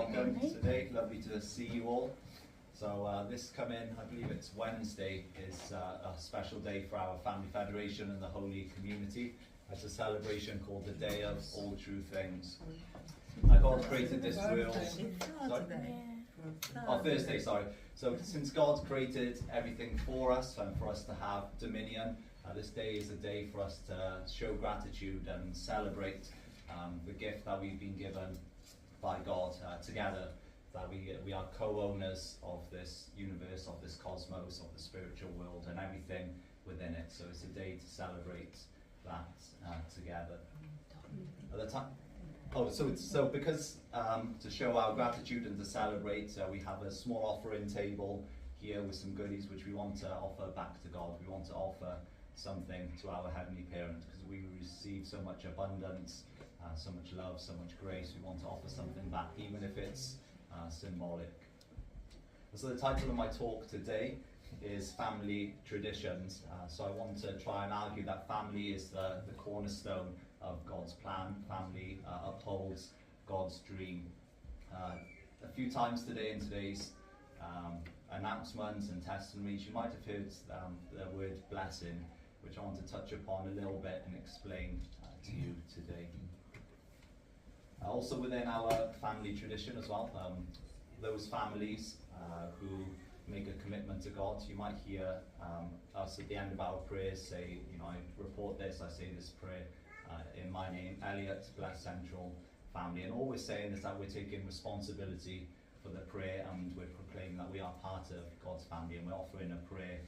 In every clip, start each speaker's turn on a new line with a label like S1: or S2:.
S1: welcome today. Lovely to see you all. So this coming, I believe it's Wednesday, is a special day for our Family Federation and the Holy Community. It's a celebration called the Day of All True Things. God created this world. Thursday, sorry. So since God created everything for us and for us to have dominion, this day is a day for us to show gratitude and celebrate the gift that we've been given by God together, that we are co-owners of this universe, of this cosmos, of the spiritual world and everything within it. So it's a day to celebrate that together. At the time, so because to show our gratitude and to celebrate, we have a small offering table here with some goodies which we want to offer back to God. We want to offer something to our Heavenly Parent because we receive so much abundance, so much love, so much grace. We want to offer something back, even if it's symbolic. So the title of my talk today is Family Traditions. So I want to try and argue that family is the cornerstone of God's plan. Family upholds God's dream. A few times today in today's announcements and testimonies, you might have heard the word blessing, which I want to touch upon a little bit and explain to you today. Also within our family tradition as well, those families who make a commitment to God, you might hear us at the end of our prayers say, I report this, I say this prayer in my name, Elliot, Bless Central Family. And all we're saying is that we're taking responsibility for the prayer and we're proclaiming that we are part of God's family and we're offering a prayer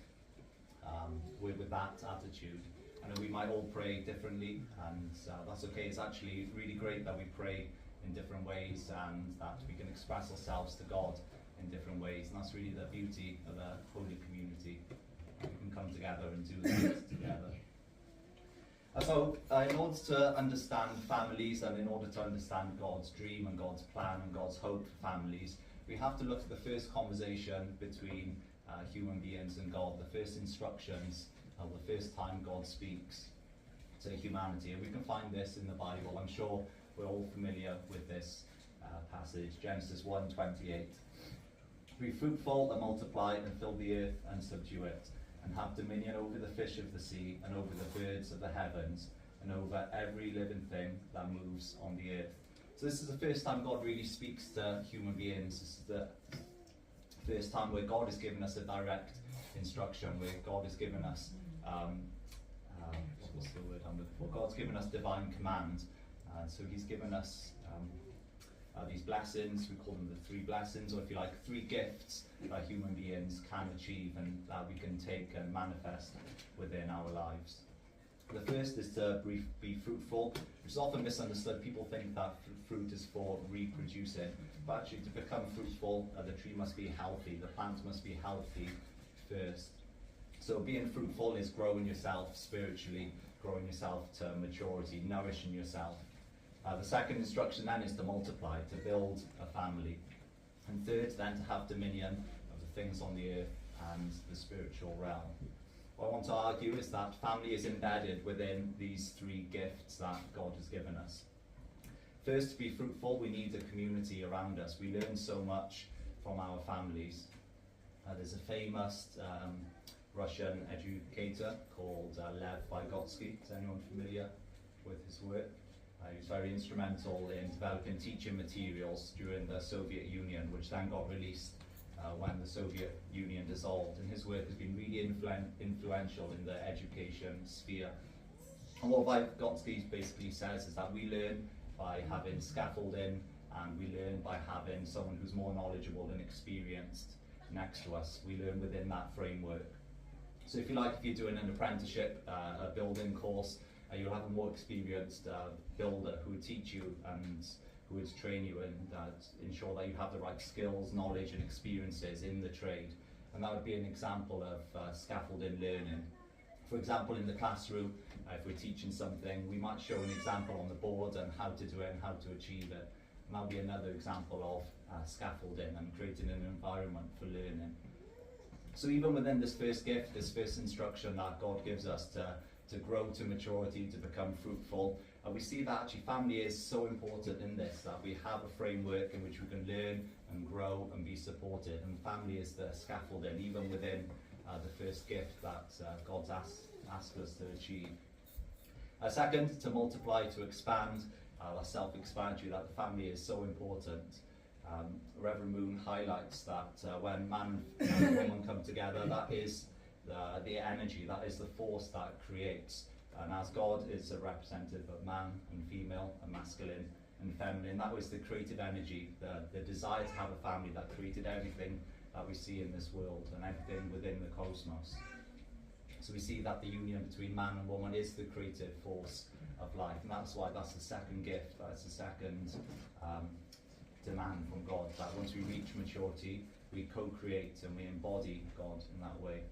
S1: with that attitude. And we might all pray differently, and that's okay. It's actually really great that we pray in different ways and that we can express ourselves to God in different ways. And that's really the beauty of a holy community. We can come together and do that together. So in order to understand families and in order to understand God's dream and God's plan and God's hope for families, we have to look at the first conversation between human beings and God, the first instructions, the first time God speaks to humanity. And we can find this in the Bible. I'm sure we're all familiar with this passage, Genesis 1:28. Be fruitful and multiply and fill the earth and subdue it, and have dominion over the fish of the sea and over the birds of the heavens and over every living thing that moves on the earth. So this is the first time God really speaks to human beings. This is the first time where God has given us a direct instruction, where God has given us what's the word I'm looking for? God's given us divine command. So he's given us these blessings. We call them the three blessings, or if you like, three gifts that human beings can achieve and that we can take and manifest within our lives. The first is to be fruitful, which is often misunderstood. People think that fruit is for reproducing, but actually to become fruitful, the tree must be healthy, the plant must be healthy first. So being fruitful is growing yourself spiritually, growing yourself to maturity, nourishing yourself. The second instruction then is to multiply, to build a family. And third then to have dominion of the things on the earth and the spiritual realm. What I want to argue is that family is embedded within these three gifts that God has given us. First, to be fruitful, we need a community around us. We learn so much from our families. There's a famous Russian educator called Lev Vygotsky. Is anyone familiar with his work? He was very instrumental in developing teaching materials during the Soviet Union, which then got released when the Soviet Union dissolved. And his work has been really influential in the education sphere. And what Vygotsky basically says is that we learn by having scaffolding, and we learn by having someone who's more knowledgeable and experienced next to us. We learn within that framework. So if you're doing an apprenticeship, a building course, you'll have a more experienced builder who would teach you and who would train you and ensure that you have the right skills, knowledge and experiences in the trade. And that would be an example of scaffolding learning. For example, in the classroom, if we're teaching something, we might show an example on the board and how to do it and how to achieve it. And that would be another example of scaffolding and creating an environment for learning. So even within this first gift, this first instruction that God gives us to grow to maturity, to become fruitful, And we see that actually family is so important in this, that we have a framework in which we can learn and grow and be supported. And family is the scaffolding, even within the first gift that God's asked us to achieve. Second, to multiply, to expand. That's self-explanatory, that the family is so important. Reverend Moon highlights that when man and woman come together, that is the energy, that is the force that creates. And as God is a representative of man and female, and masculine and feminine, that was the creative energy, the desire to have a family that created everything that we see in this world and everything within the cosmos. So we see that the union between man and woman is the creative force of life, and that's why that's the second gift, that's the second demand from God, that once we reach maturity, we co-create and we embody God in that way.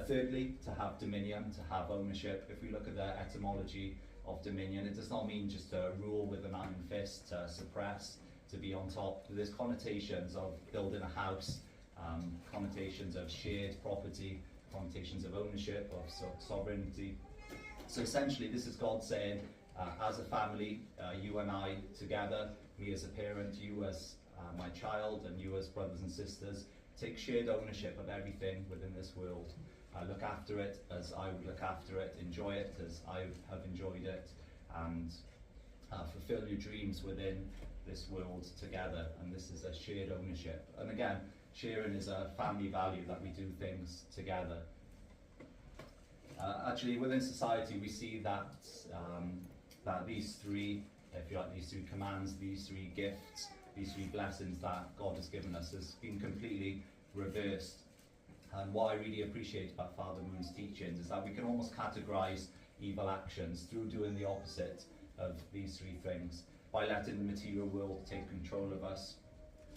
S1: Thirdly, to have dominion, to have ownership. If we look at the etymology of dominion, it does not mean just to rule with an iron fist, to suppress, to be on top. There's connotations of building a house, connotations of shared property, connotations of ownership, of sovereignty. So essentially, this is God saying, as a family, you and I together, me as a parent, you as my child, and you as brothers and sisters, take shared ownership of everything within this world. Look after it as I would look after it, enjoy it as I have enjoyed it, and fulfill your dreams within this world together. And this is a shared ownership. And again, sharing is a family value, that we do things together. Actually, within society, we see that that these three, if you like, these three commands, these three gifts, these three blessings that God has given us has been completely reversed. And what I really appreciate about Father Moon's teachings is that we can almost categorize evil actions through doing the opposite of these three things, by letting the material world take control of us,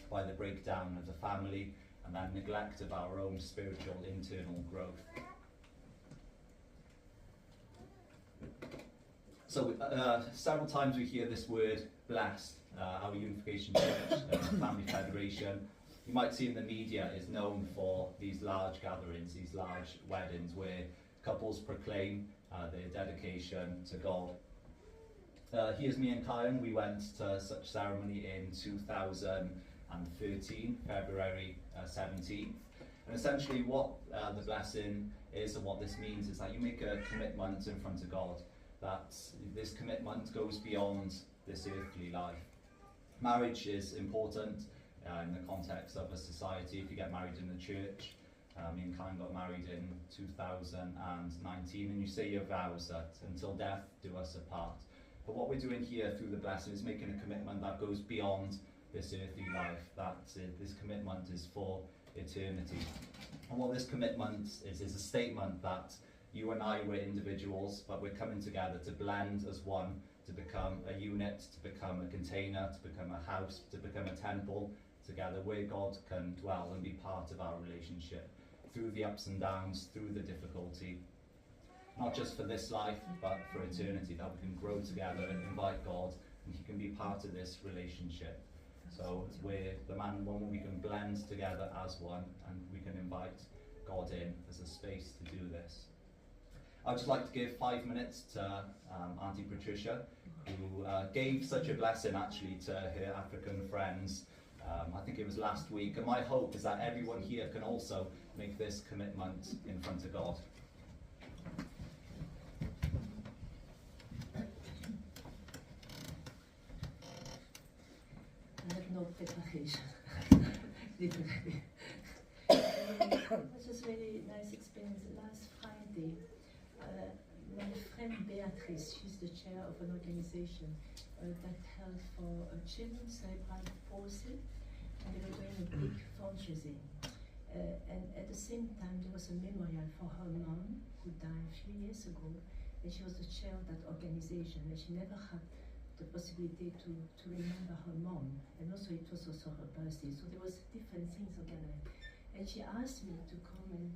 S1: by the breakdown of the family, and then neglect of our own spiritual internal growth. So several times we hear this word blessed. Our Unification Church, Family Federation, you might see in the media, is known for these large gatherings, these large weddings where couples proclaim their dedication to God. Here's me and Kyan. We went to such ceremony in 2013, February 17th. And essentially what the blessing is and what this means is that you make a commitment in front of God, that this commitment goes beyond this earthly life. Marriage is important in the context of a society. If you get married in the church, me and Kyan got married in 2019, and you say your vows that until death do us apart. But what we're doing here through the blessing is making a commitment that goes beyond this earthly life, that this commitment is for eternity. And what this commitment is a statement that you and I, we're individuals, but we're coming together to blend as one, to become a unit, to become a container, to become a house, to become a temple together where God can dwell and be part of our relationship through the ups and downs, through the difficulty, not just for this life, but for eternity, that we can grow together and invite God, and He can be part of this relationship. So we're the man and woman, we can blend together as one, and we can invite God in as a space to do this. I'd just like to give 5 minutes to Auntie Patricia, who gave such a blessing actually to her African friends. I think it was last week, and my hope is that everyone here can also make this commitment in front of God.
S2: I have no preparation. It was just really nice experience. Last Friday, my friend Beatrice, she's the chair of an organization that helps for children with cerebral palsy, and they were doing a big fundraising. And at the same time, there was a memorial for her mom, who died a few years ago, and she was the chair of that organization, and she never had the possibility to remember her mom, and also it was also her birthday, so there was different things organized. And she asked me to come and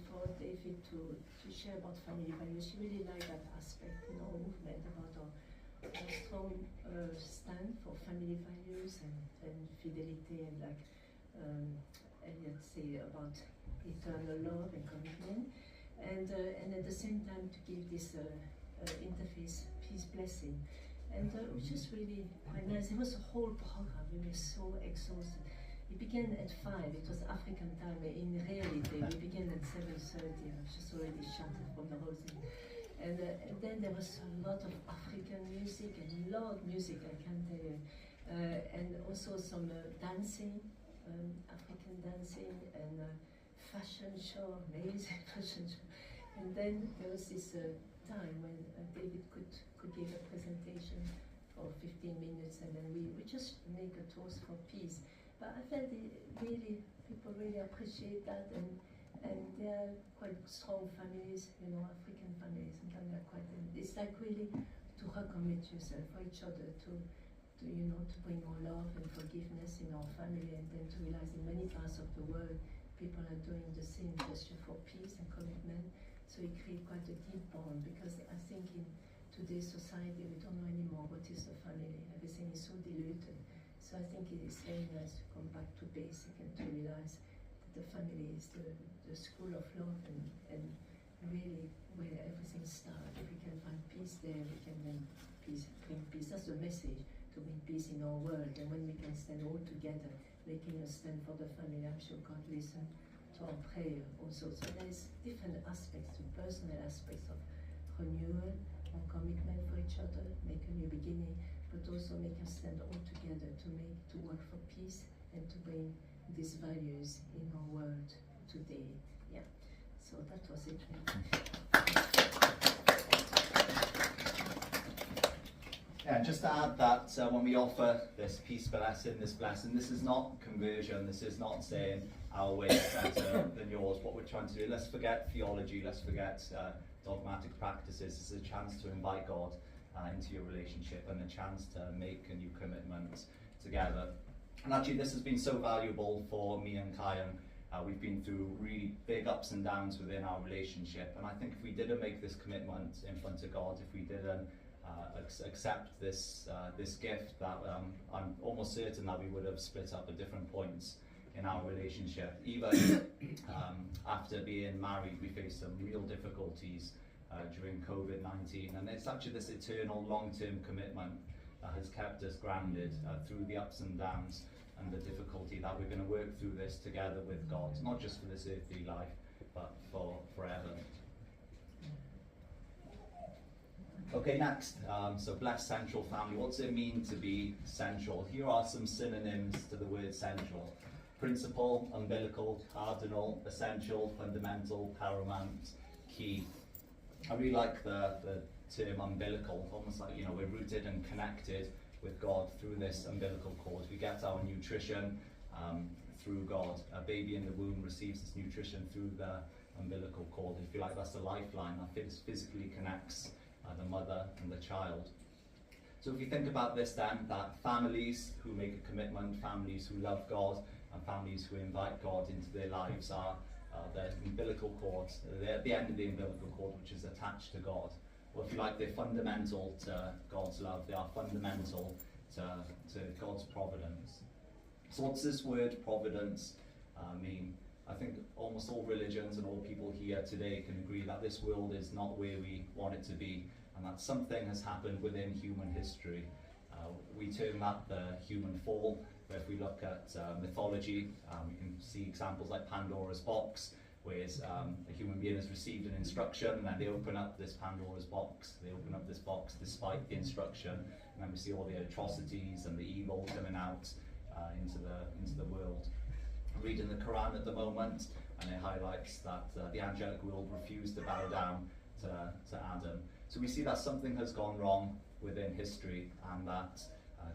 S2: for David to share about family values. She really liked that aspect in our movement, about our strong stand for family values and fidelity, and like Elliot say about eternal love and commitment, and at the same time to give this interfaith peace blessing. And it was just really quite nice. It was a whole program. We were so exhausted. It began at 5. It was African time. In reality, we began at 7:30. I was just already shattered from the whole thing. And then there was a lot of African music and loud music, I can tell you. And also some dancing, African dancing, and fashion show, amazing fashion show. And then there was this time when David could give a presentation for 15 minutes, and then we just make a toast for peace. But I felt people really appreciate that, and they are quite strong families, African families. Sometimes they're quite. It's like really to recommit yourself for each other, to bring more love and forgiveness in our family, and then to realize in many parts of the world people are doing the same gesture for peace and commitment. So it creates quite a deep bond, because I think in today's society we don't know anymore what is a family. Everything is so diluted. So I think it is very nice to come back to basic and to realize that the family is the school of love, and really where everything starts. If we can find peace there, we can then bring peace. That's the message, to bring peace in our world. And when we can stand all together, making a stand for the family, I'm sure God listens to our prayer also. So there's different aspects, the personal aspects of renewal, or commitment for each other, make a new beginning, but also make us stand all together to work for peace and to bring these values in our world today. Yeah. So that was it.
S1: Yeah, and just to add that when we offer this peace blessing, this is not conversion. This is not saying our way is better than yours. What we're trying to do, let's forget theology, let's forget dogmatic practices. It's a chance to invite God into your relationship, and a chance to make a new commitment together. And actually this has been so valuable for me and Kyan. We've been through really big ups and downs within our relationship, and I think if we didn't make this commitment in front of God, if we didn't accept this gift, that I'm almost certain that we would have split up at different points in our relationship. Even after being married, we faced some real difficulties during COVID-19, and it's actually this eternal long-term commitment that has kept us grounded through the ups and downs and the difficulty, that we're going to work through this together with God, not just for this earthly life, but for forever. Okay, next, so blessed central family. What's it mean to be central? Here are some synonyms to the word central: principal, umbilical, cardinal, essential, fundamental, paramount, key. I really like the term umbilical, almost like, we're rooted and connected with God through this umbilical cord. We get our nutrition through God. A baby in the womb receives its nutrition through the umbilical cord. If you like, that's the lifeline that physically connects the mother and the child. So if you think about this then, that families who make a commitment, families who love God, and families who invite God into their lives are the umbilical cords. They're at the end of the umbilical cord, which is attached to God. Or if you like, they're fundamental to God's love. They are fundamental to God's providence. So what's this word providence mean? I think almost all religions and all people here today can agree that this world is not where we want it to be, and that something has happened within human history. We term that the human fall. But if we look at mythology, we can see examples like Pandora's box, where a human being has received an instruction, and then they open up this Pandora's box. They open up this box despite the instruction, and then we see all the atrocities and the evil coming out into the world. I'm reading the Quran at the moment, and it highlights that the angelic world refused to bow down to Adam. So we see that something has gone wrong within history, and that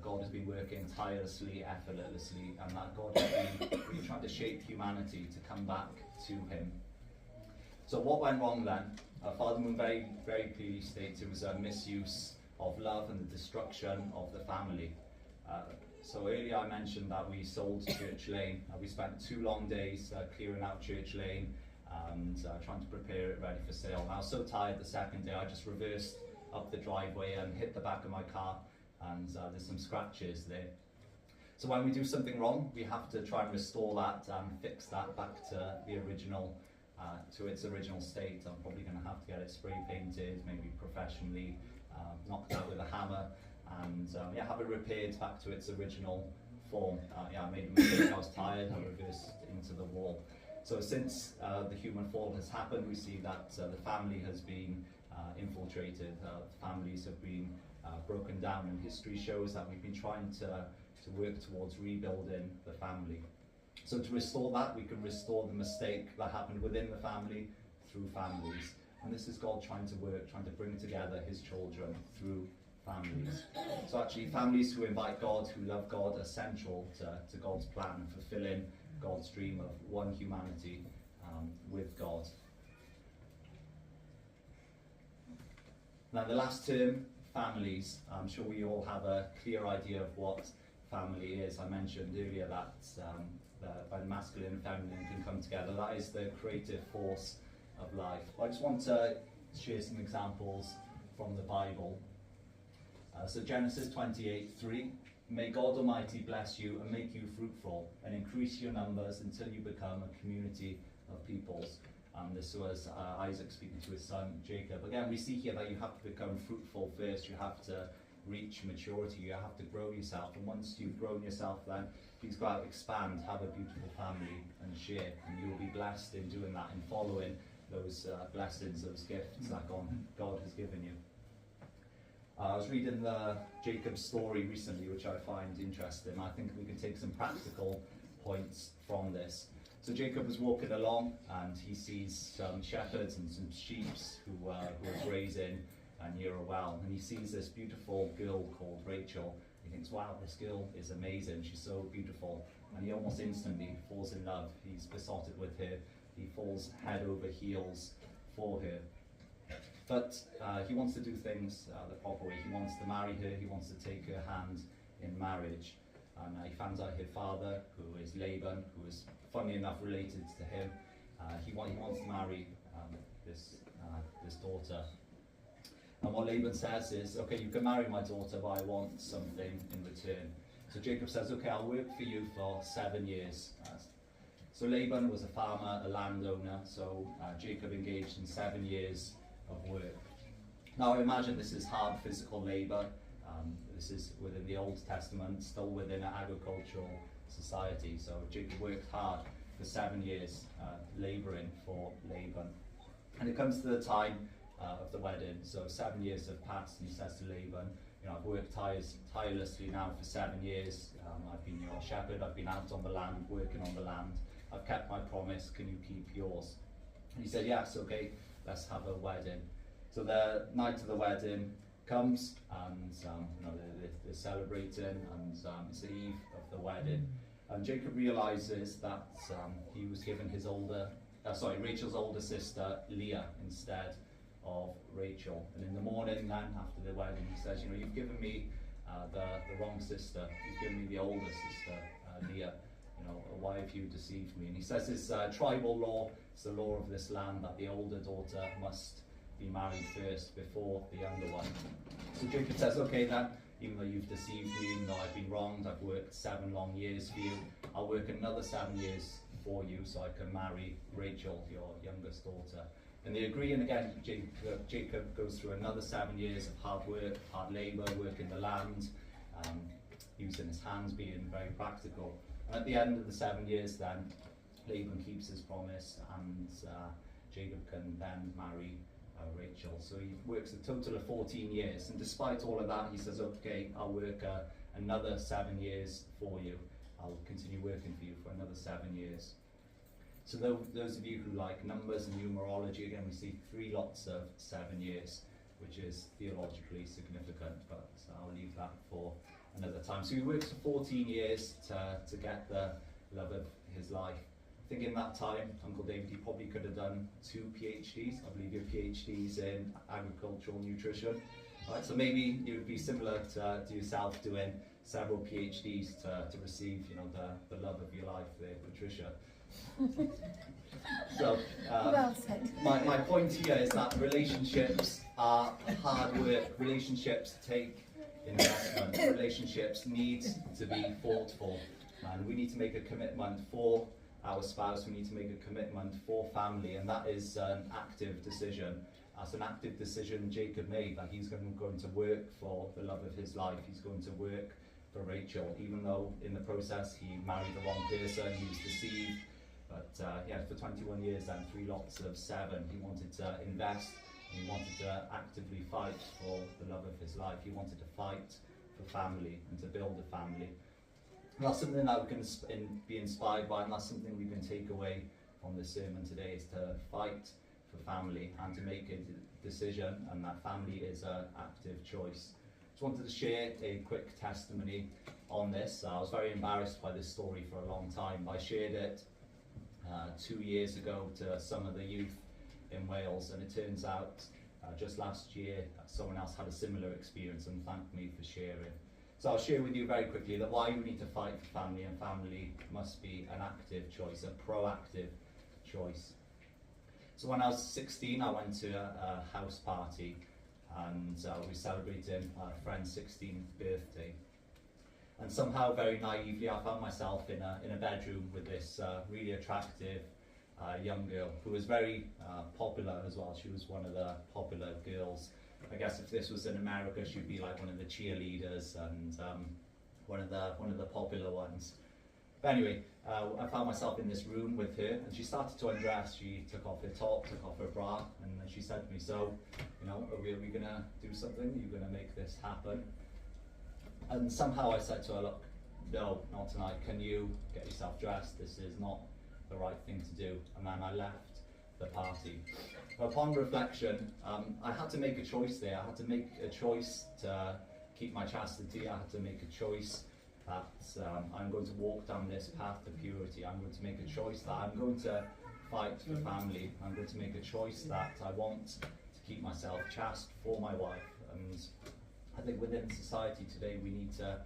S1: God has been working tirelessly, effortlessly, and that God has been really trying to shape humanity to come back to him. So what went wrong then? Father Moon very, very clearly states it was a misuse of love and the destruction of the family. So earlier I mentioned that we sold Church Lane. We spent 2 long days clearing out Church Lane and trying to prepare it ready for sale. And I was so tired the second day, I just reversed up the driveway and hit the back of my car, and there's some scratches there. So when we do something wrong, we have to try and restore that and fix that back to the original to its original state. I'm probably going to have to get it spray painted, maybe professionally, knocked out with a hammer, and have it repaired back to its original form. I made a mistake, I was tired, I reversed into the wall. So since the human fall has happened, we see that the family has been infiltrated, families have been broken down, and history shows that we've been trying to work towards rebuilding the family. So to restore that, we can restore the mistake that happened within the family through families. And this is God trying to work, trying to bring together his children through families. So actually, families who invite God, who love God, are central to God's plan and fulfilling God's dream of one humanity with God. Now, the last term, families. I'm sure we all have a clear idea of what family is. I mentioned earlier that the masculine and feminine can come together. That is the creative force of life. I just want to share some examples from the Bible. So Genesis 28:3. May God Almighty bless you and make you fruitful and increase your numbers until you become a community of peoples. This was Isaac speaking to his son Jacob. Again, we see here that you have to become fruitful first. You have to reach maturity. You have to grow yourself. And once you've grown yourself, then please go out, expand, have a beautiful family and share. And you will be blessed in doing that and following those blessings, those gifts that God has given you. I was reading the Jacob story recently, which I find interesting. I think we can take some practical points from this. So Jacob was walking along and he sees some shepherds and some sheep who are grazing near a well. And he sees this beautiful girl called Rachel. He thinks, wow, this girl is amazing. She's so beautiful. And he almost instantly falls in love. He's besotted with her. He falls head over heels for her. But he wants to do things the proper way. He wants to marry her. He wants to take her hand in marriage. And he finds out her father, who is Laban, who is funnily enough related to him. He wants to marry this daughter. And what Laban says is, okay, you can marry my daughter, but I want something in return. So Jacob says, okay, I'll work for you for 7 years. So Laban was a farmer, a landowner, so Jacob engaged in 7 years of work. Now I imagine this is hard physical labour. This is within the Old Testament, still within an agricultural society. So Jacob worked hard for 7 years, labouring for Laban. And it comes to the time of the wedding. So 7 years have passed, and he says to Laban, I've worked tirelessly now for 7 years. I've been your shepherd. I've been out on the land, working on the land. I've kept my promise. Can you keep yours? And he said, yes, okay, let's have a wedding. So the night of the wedding comes, and they're celebrating, and it's the eve of the wedding. And Jacob realizes that he was given Rachel's older sister Leah instead of Rachel. And in the morning, then after the wedding, he says, you've given me the wrong sister. You've given me the older sister, Leah. Why have you deceived me? And he says this tribal law, it's the law of this land, that the older daughter must be married first before the younger one. So Jacob says, okay then, even though you've deceived me, even though I've been wronged, I've worked 7 long years for you, I'll work another 7 years for you so I can marry Rachel, your youngest daughter. And they agree, and again, Jacob goes through another 7 years of hard work, hard labour, working the land, using his hands, being very practical. And at the end of the 7 years then, Laban keeps his promise, and Jacob can then marry Rachel. So he works a total of 14 years, and despite all of that, he says, okay, I'll work another 7 years for you. I'll continue working for you for another 7 years. So those of you who like numbers and numerology, again, we see 3 lots of 7 years, which is theologically significant, but I'll leave that for another time. So he works for 14 years to get the love of his life. I think in that time, Uncle David, he probably could have done 2 PhDs. I believe your PhDs in agricultural nutrition. Right, so maybe it would be similar to yourself doing several PhDs to receive, the love of your life there, Patricia. So,
S2: well said.
S1: My point here is that relationships are hard work. Relationships take investment. Relationships need to be fought for, and we need to make a commitment for our spouse, we need to make a commitment for family, and that is an active decision. That's an active decision Jacob made, that he's going to work for the love of his life. He's going to work for Rachel, even though in the process he married the wrong person, he was deceived. But yeah, for 21 years then, 3 lots of 7, he wanted to invest, he wanted to actively fight for the love of his life. He wanted to fight for family and to build a family. And that's something that we can be inspired by, and that's something we can take away from this sermon today, is to fight for family and to make a decision, and that family is an active choice. Just wanted to share a quick testimony on this. I was very embarrassed by this story for a long time. I shared it 2 years ago to some of the youth in Wales, and it turns out just last year someone else had a similar experience and thanked me for sharing. So I'll share with you very quickly that why we need to fight for family, and family must be an active choice, a proactive choice. So when I was 16, I went to a house party, and we were celebrating a friend's 16th birthday. And somehow, very naively, I found myself in a bedroom with this really attractive young girl who was very popular as well. She was one of the popular girls. I guess if this was in America, she'd be like one of the cheerleaders and one of the popular ones. But anyway, I found myself in this room with her, and she started to undress. She took off her top, took off her bra, and then she said to me, "So, you know, are we gonna do something? Are you gonna make this happen?" And somehow I said to her, "Look, no, not tonight. Can you get yourself dressed? This is not the right thing to do." And then I left the party. Upon reflection, I had to make a choice there. I had to make a choice to keep my chastity. I had to make a choice that I'm going to walk down this path of purity. I'm going to make a choice that I'm going to fight for family. I'm going to make a choice that I want to keep myself chaste for my wife. And I think within society today, we need to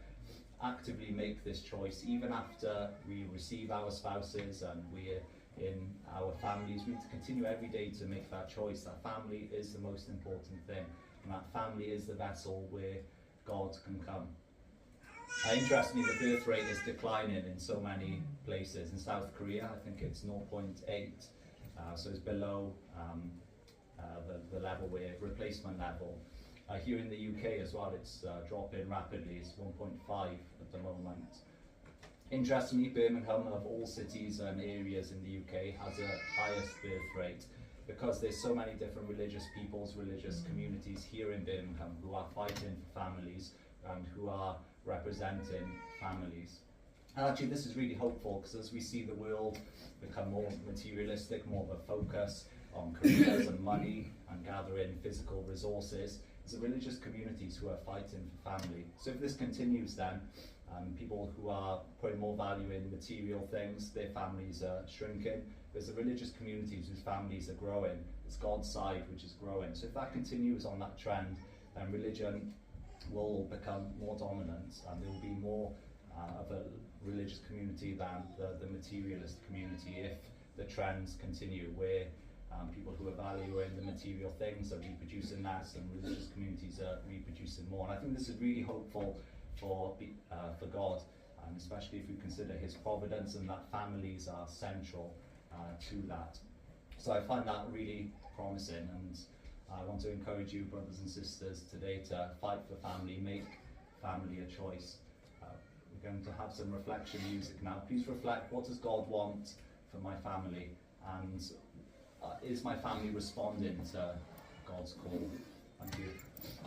S1: actively make this choice. Even after we receive our spouses and we're in our families, we need to continue every day to make that choice, that family is the most important thing, and that family is the vessel where God can come. Interestingly, the birth rate is declining in so many places. In South Korea, I think it's 0.8, so it's below the level where replacement level. Here in the UK as well, it's dropping rapidly. It's 1.5 at the moment. Interestingly, Birmingham, of all cities and areas in the UK, has the highest birth rate, because there's so many different religious peoples, religious communities here in Birmingham who are fighting for families and who are representing families. And actually this is really hopeful, because as we see the world become more materialistic, more of a focus on careers and money and gathering physical resources, it's the religious communities who are fighting for family. So if this continues, then people who are putting more value in material things, their families are shrinking. There's the religious communities whose families are growing. It's God's side which is growing. So if that continues on that trend, then religion will become more dominant, and there will be more of a religious community than the materialist community if the trends continue, where people who are valuing the material things are reproducing less and religious communities are reproducing more. And I think this is really hopeful for God, and especially if we consider his providence and that families are central to that. So I find that really promising, and I want to encourage you, brothers and sisters, today to fight for family, make family a choice. We're going to have some reflection music now. Please reflect, what does God want for my family, and is my family responding to God's call? Thank you.